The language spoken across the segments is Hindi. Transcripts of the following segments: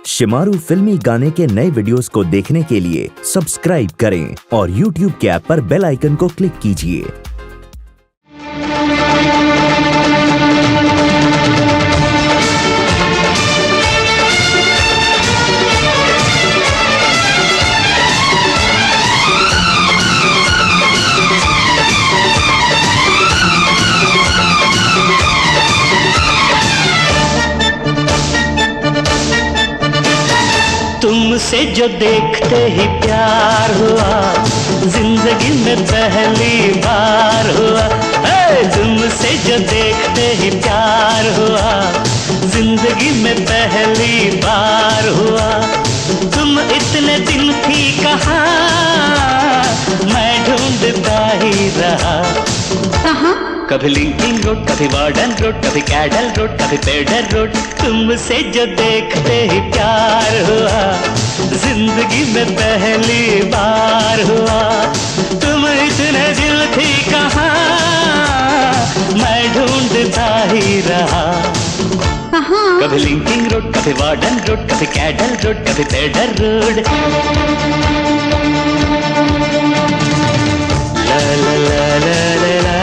शिमारू फिल्मी गाने के नए वीडियोस को देखने के लिए सब्सक्राइब करें और YouTube के ऐप पर बेल आइकन को क्लिक कीजिए। तुमसे जो देखते ही प्यार हुआ, जिंदगी में पहली बार हुआ। तुमसे जो देखते ही प्यार हुआ, जिंदगी में पहली बार हुआ। तुम इतने दिन थी कहाँ, मैं ढूंढता ही रहा। कभी लिंकिंग रोड, कभी वार्डन रोड, कभी कैडल रोड, कभी पेडल रोड। तुमसे जो देखते ही प्यार हुआ, जिंदगी में पहली बार हुआ। तुम इतने दिल थी कहाँ, मैं ढूंढता ही रहा। कभी लिंकिंग रोड, कभी वार्डन रोड, कभी कैडल रोड, कभी पेडल रोड। ला ला ला ला ला ला।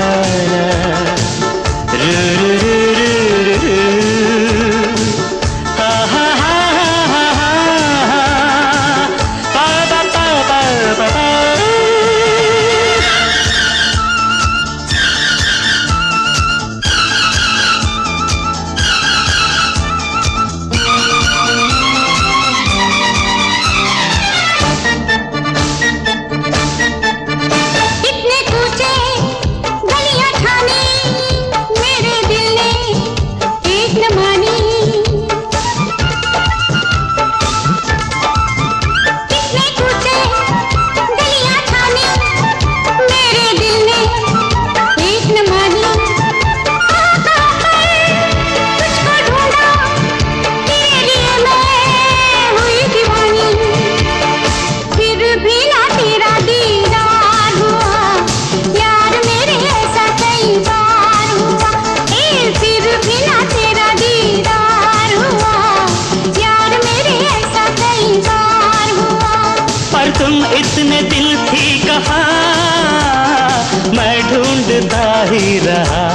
इतने दिल थी कहाँ, मैं ढूंढता ही रहा।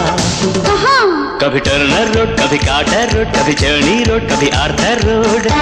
कभी टर्नर रोड, कभी कार्टर रोड, कभी जर्नी रोड, कभी आर्थर रोड।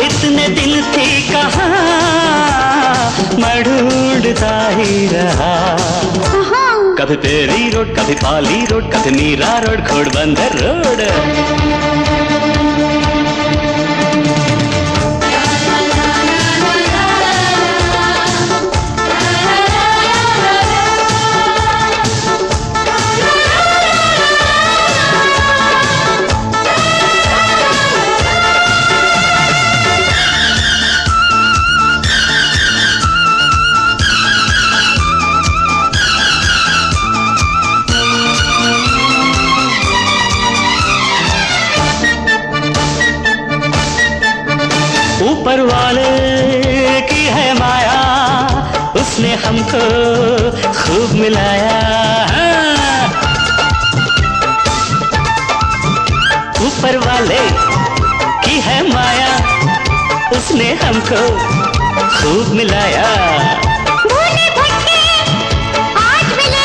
इतने दिल थी कहाँ, मैं ढूंढता ही रहा। कभी पेरी रोड, कभी पाली रोड, कभी मीरा रोड, घोड़बंदर रोड। ऊपर वाले की है माया, उसने हमको खूब मिलाया। ऊपर वाले की है माया, उसने हमको खूब मिलाया। भोले भटके आज मिले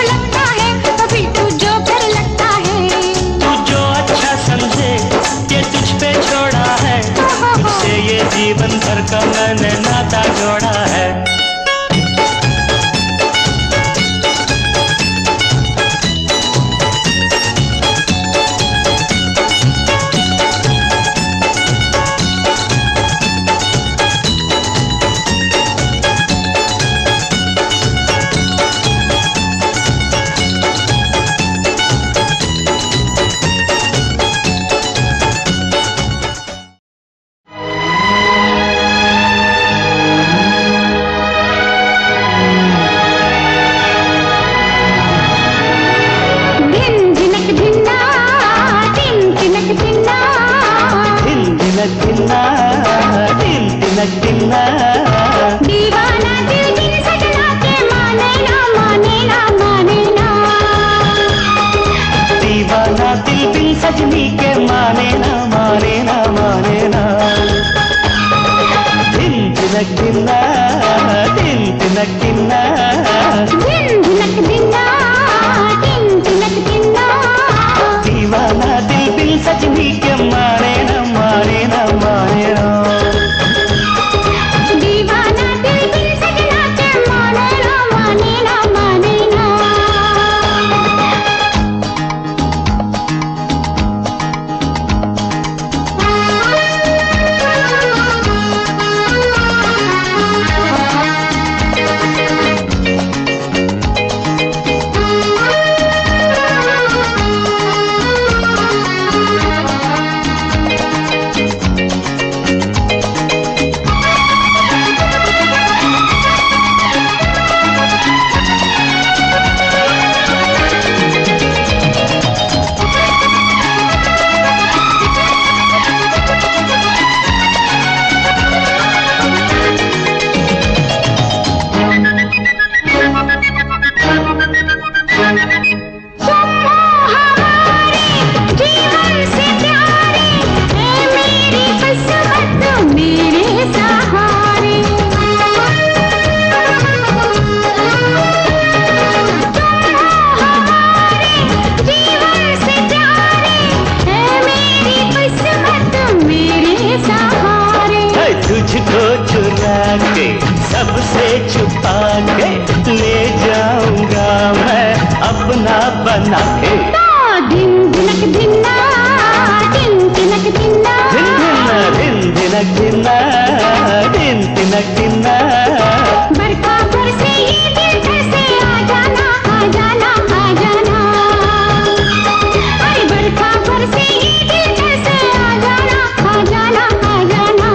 का मैंने नाता जोड़ा है। दीवाना दिल दिल सजना के माने ना माने ना माने ना। दीवाना दिल दिल सजनी के माने ना माने ना माने ना। दिन तिनक दिना दिन तिनक दिना दिन तिनक दिना दिन तिनक दिना। दीवाना दिल दिल सजनी के माने ना माने ना माने ना। दीवाना दिल दिल सजना के माने ना माने ना माने ना। तुझको चुरा के सबसे छुपा के ले जाऊंगा मैं अपना बना के। दिन तिनक दिना दिन तिनक दिना दिन तिनक दिना दिन तिनक दिना। बरखा बरसे ये दिल कैसे आ जाना आ जाना आ जाना। अरे बरखा बरसे ये दिल कैसे आ जाना आ जाना आ जाना।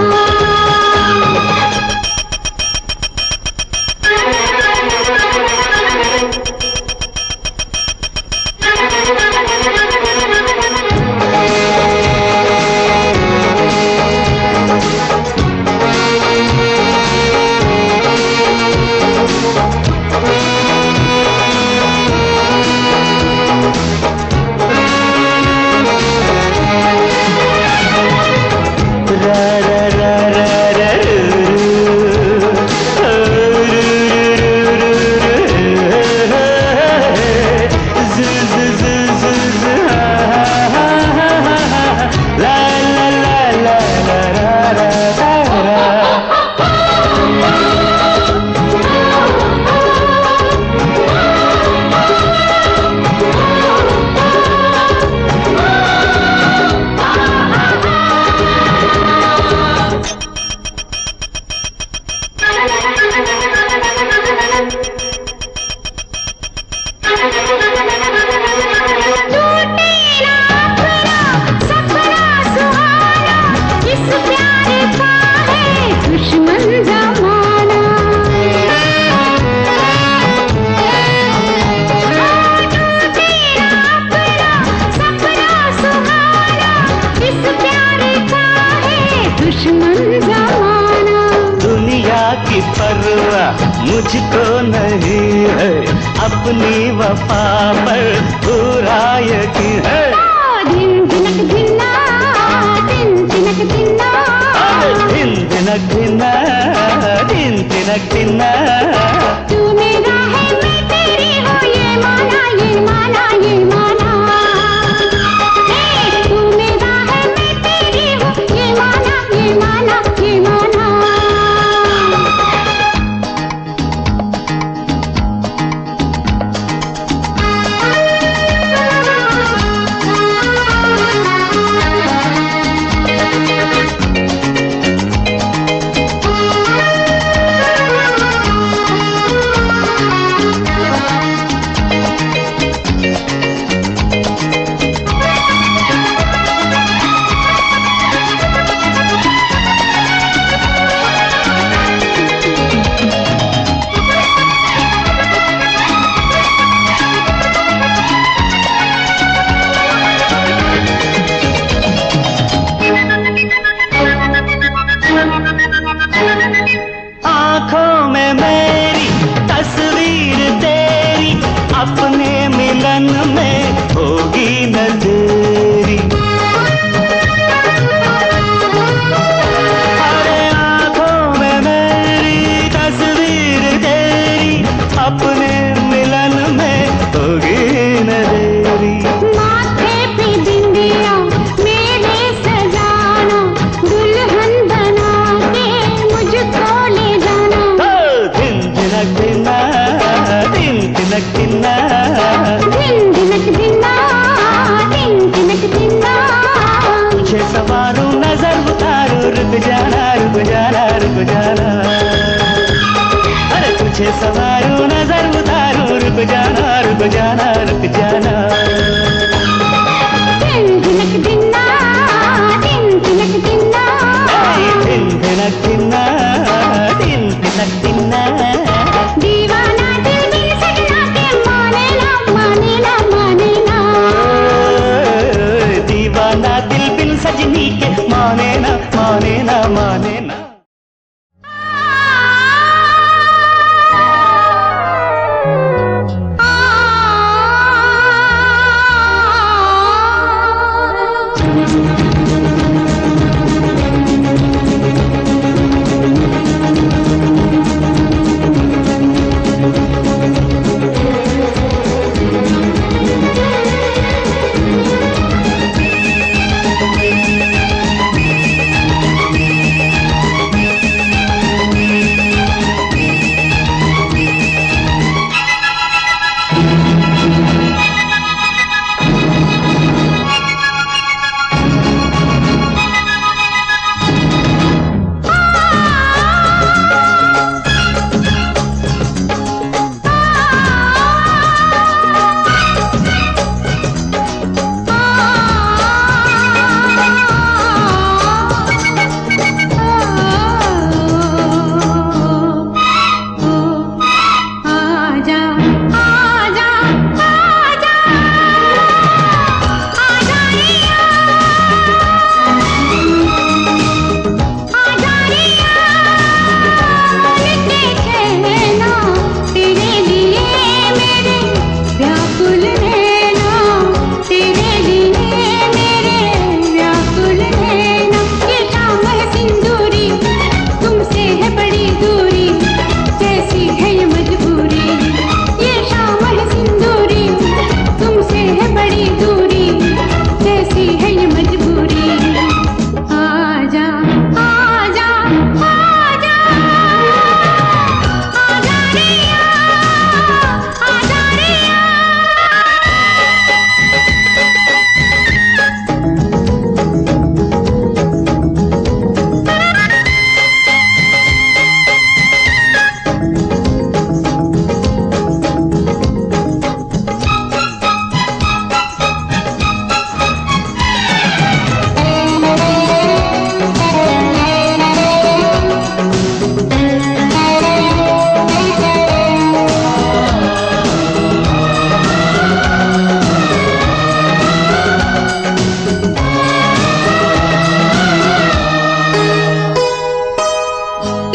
मुझको नहीं है अपनी वफा पर पूरा यकीन है। दिन तिनक दिना दिन तिनक दिना दिन तिनक दिना दिन तिनक दिना। तू मेरा है मैं तेरी हूँ ये माना ये माना ये माना। तू मेरा है मैं तेरी हूँ ये माना ये माना ये माना। संवारूं नजर उतारूं, रुक जाना रुक जाना रुक जाना। दिन तिलक दिन्ना, दिन तिलक दिन्ना, दिन तिलक दिन्ना, दिन तिलक दिन्ना। दीवाना दिल बिन सजना के माने ना माने ना माने ना। दीवाना दिल बिन सजनी के माने ना माने ना माने ना।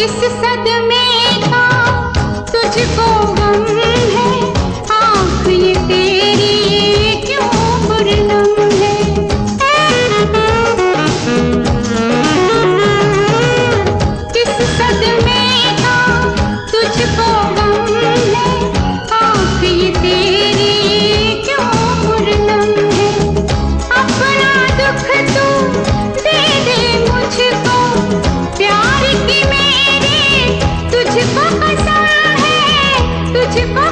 इस सदमे का तुझको गम है, आँख ये तेरी क्यों बुरनम है। इस सदमे का तुझको गम है, आँख ये तेरी क्यों बुरनम है। अपना दुख तू दे दे मुझको, प्यार की तुझको कसम है, तुझको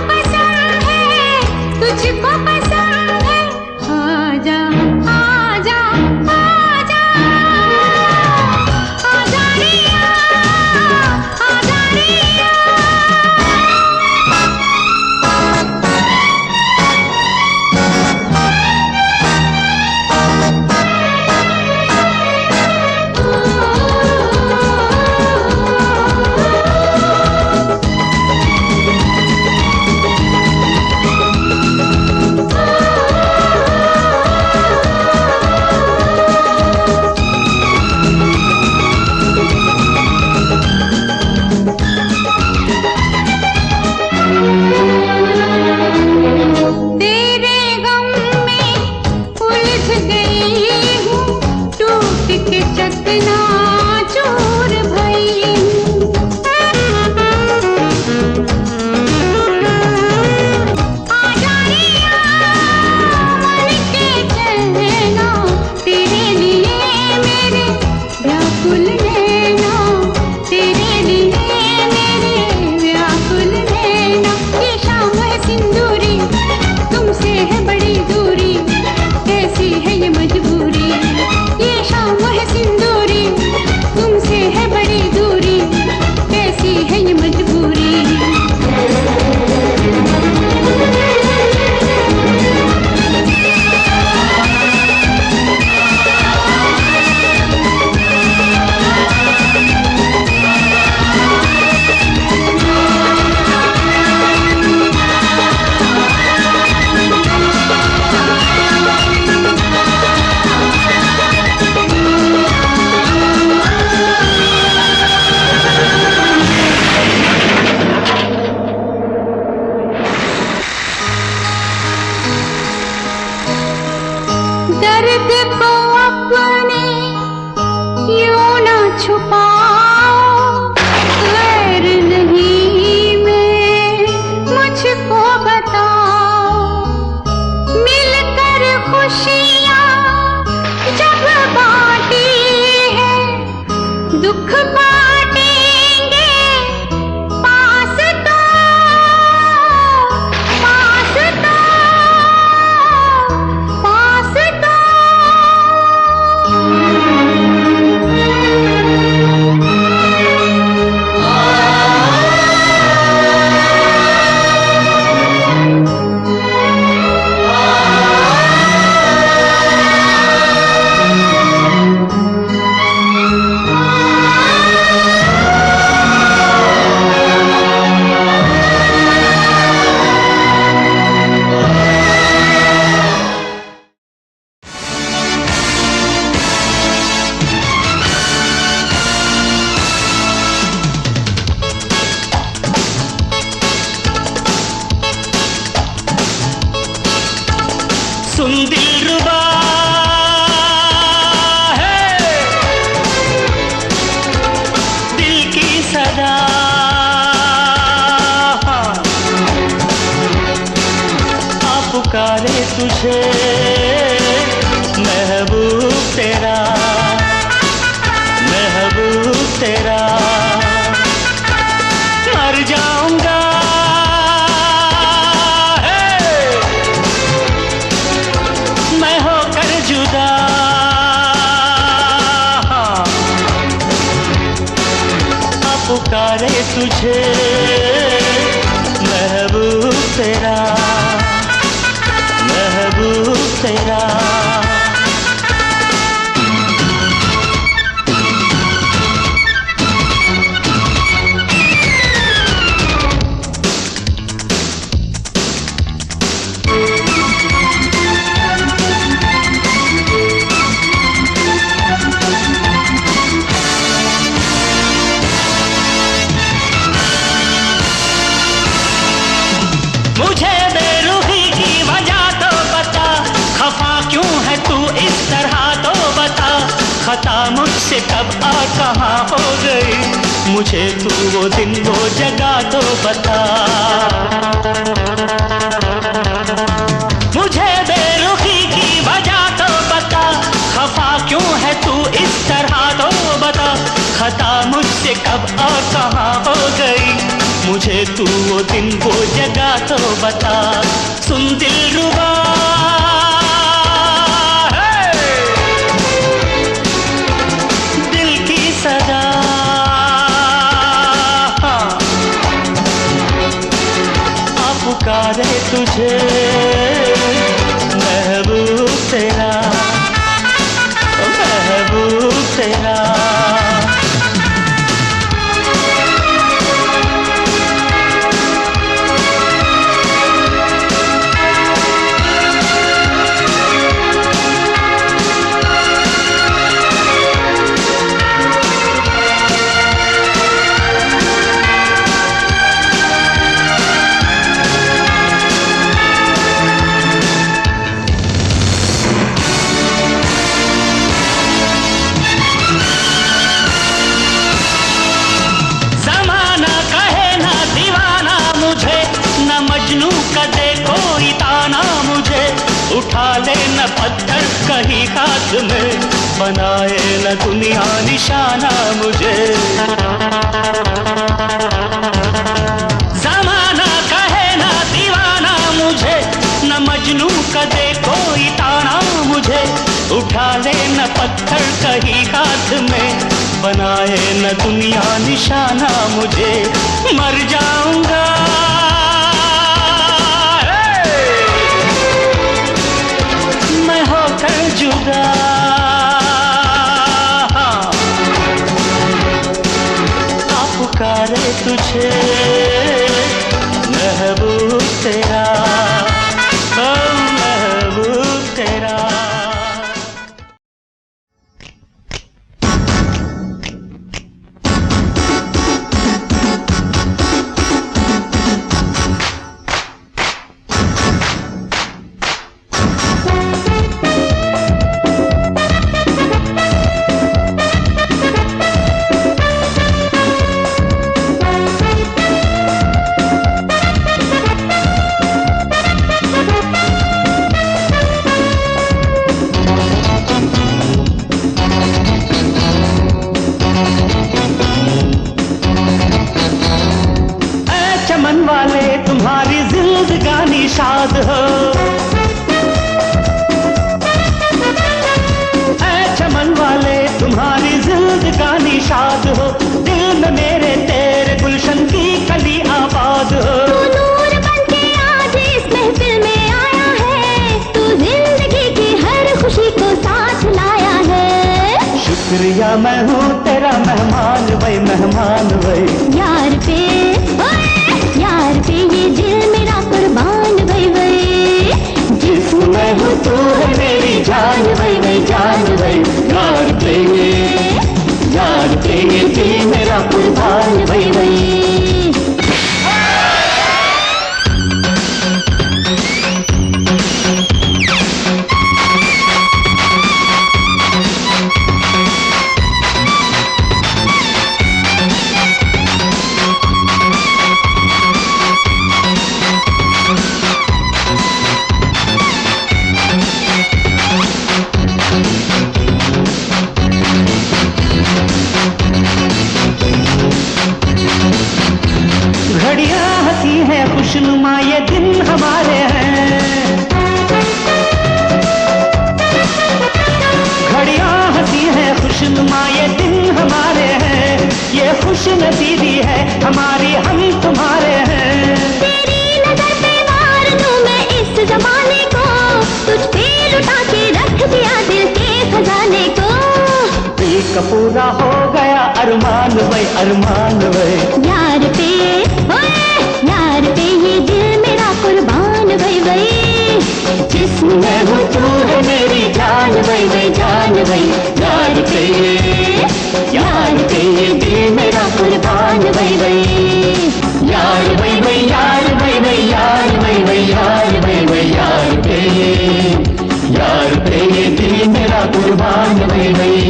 बाटेंगे पास तो, पास तो, पास तो। सुन दिलरुबा है दिल की सदा, आ पुकारे तुझे महबूब तेरा, महबूब तेरा। मर जाऊंगा जुदा, आ पुकारे तुझे महबूब तेरा, महबूब तेरा। मुझे बेरुखी की वजह तो बता, खफा क्यों है तू इस तरह तो बता। खता मुझसे कब आ कहाँ हो गई, मुझे तू वो दिन वो जगह तो बता। मुझे बेरुखी की वजह तो बता, खफा क्यों है तू इस तरह तो बता। खता मुझसे कब आ कहाँ हो गई, मुझे तू वो दिन वो जगह तो बता। सुन दिलरुबा है दिल की सदा, आ पुकारे तुझे महबूब तेरा, महबूब तेरा। मजनू का दे कोई ताना मुझे, उठा ले न पत्थर कहीं हाथ में, बनाए न दुनिया निशाना मुझे। जमाना कहे ना दीवाना मुझे, न मजनू का दे कोई ताना मुझे, उठा ले न पत्थर कहीं हाथ में, बनाए न दुनिया निशाना मुझे। मर जाऊंगा जुदा, आ पुकारे तुझे महबूब तेरा, ओ महबूब तेरा। जिंदगानी शाद हो। ऐ चमन वाले तुम्हारी जिंदगानी शाद हो, दिल में मेरे तेरे गुलशन की कली आबाद हो। तू नूर बनके आज इस महफिल में आया है, तू जिंदगी की हर खुशी को साथ लाया है। शुक्रिया मैं हूँ तेरा मेहमान वही, मेहमान वही। यार पे ये दिल मेरा कुर्बान वही वही, जिस्म मैं हूँ तू है मेरी जान वही वही, जान वही। यार पे ये दिल मेरा कुर्बान वही वही। घड़ियां हंसी है खुशनुमा ये दिन हमारे हैं, घड़ियां हंसी है खुशनुमा ये दिन हमारे हैं। ये खुश नसीबी है हमारी हम तुम्हारे हैं। तेरी नजर पे मार दूं मैं इस जमाने को, तुझ पे लुटा के रख दिया दिल के खजाने को। दिल का पूरा हो गया अरमान वही, अरमान वही। यार पे ये दिल मेरा कुर्बान वही वही, जिस्म मैं हूँ तू है मेरी जान वही वही, जान वही। यार पे ये दिल मेरा कुर्बान वही वही। यार वही वही, यार वही वही, यार वही वही, यार वही वही। यार पे ये दिल मेरा कुर्बान वही वही,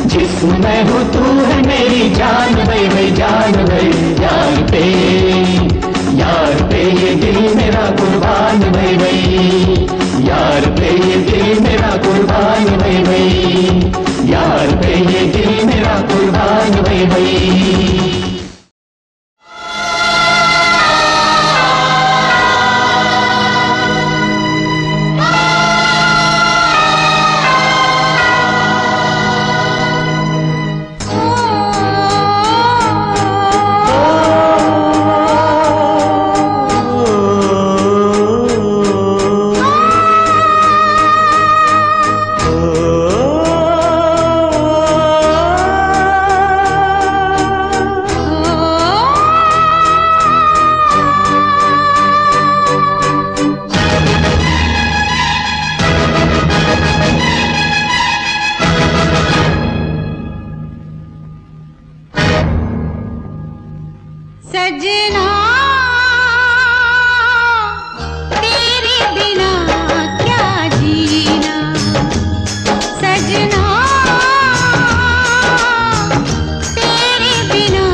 जिस्म मैं हूँ तू है मेरी जान वही वही, जान वही। यार पे ये दिल मेरा कुर्बान वही वही। यार पे ये दिल मेरा कुर्बान वही वही। यार पे ये दिल मेरा कुर्बान वही वही। सजना तेरे बिना क्या जीना, सजना तेरे बिना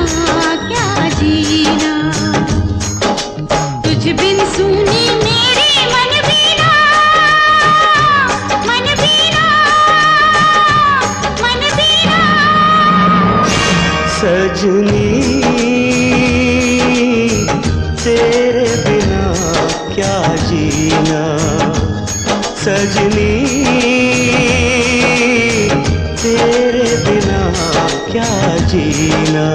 क्या जीना। तुझ बिन सुनी मेरी मन बीना, मन बीना, मन बीना। सजनी तेरे बिना क्या जीना, सजनी तेरे बिना क्या जीना।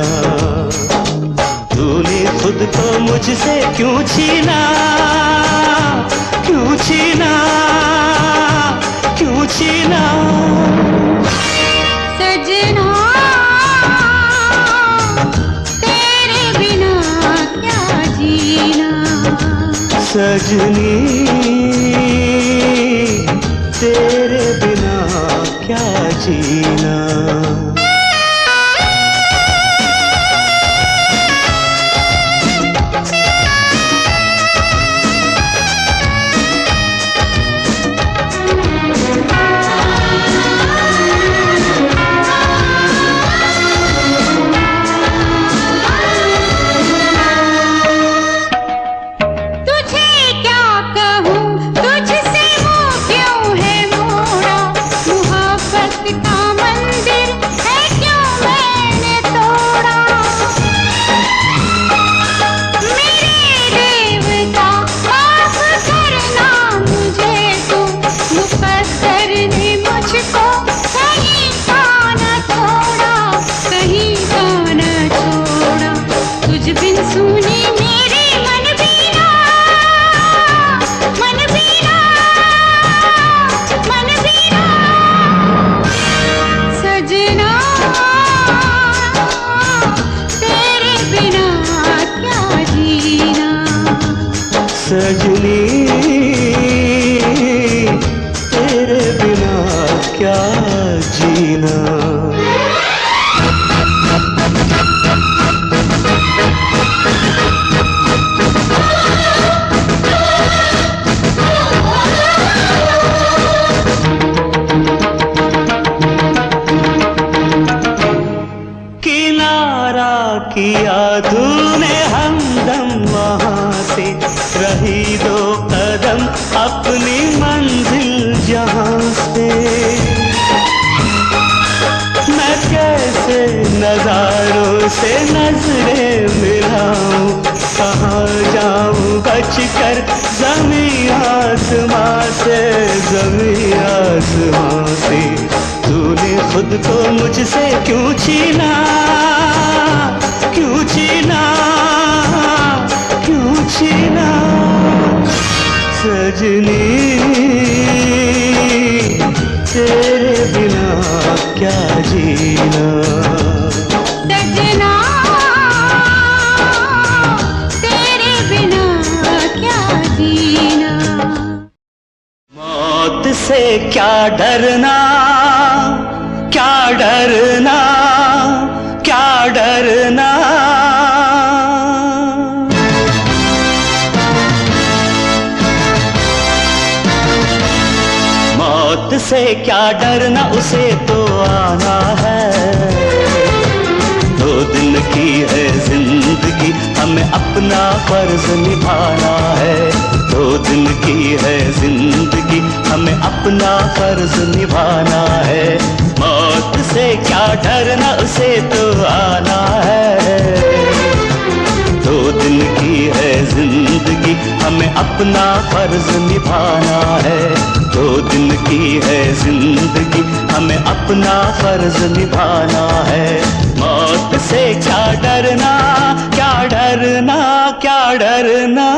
तूने खुद को मुझसे क्यों छीना, क्यों छीना, क्यों छीना। सजना तेरे बिना क्या जीना, सजनी तेरे बिना क्या जीना। तुझे क्या कहूँ वादा किया तूने हमदम वहाँ से रही 2 कदम अपनी मंजिल जहाँ से। मैं कैसे नजारों से नजरें मिलाऊं, कहाँ जाऊं बच कर ज़मीं आसमां से, ज़मीं आसमां से। तूने खुद को मुझसे क्यों छीना, क्यों छीना, क्यों छीना सजनी, तेरे बिना क्या जीना। सजना तेरे बिना क्या जीना। मौत से क्या डरना, क्या डरना, क्या डरना। मौत से क्या डरना, उसे तो आना है। 2 दिन की है जिंदगी, हमें अपना फर्ज निभाना है। 2 दिन की है जिंदगी, हमें अपना फर्ज निभाना है। मौत से क्या डरना, उसे तो आना है। 2 दिन की है जिंदगी, हमें अपना फर्ज निभाना है। 2 दिन की है जिंदगी, हमें अपना फर्ज निभाना है। मौत से क्या डरना, क्या डरना, क्या डरना।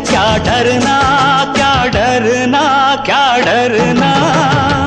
क्या डरना, क्या डरना, क्या डरना।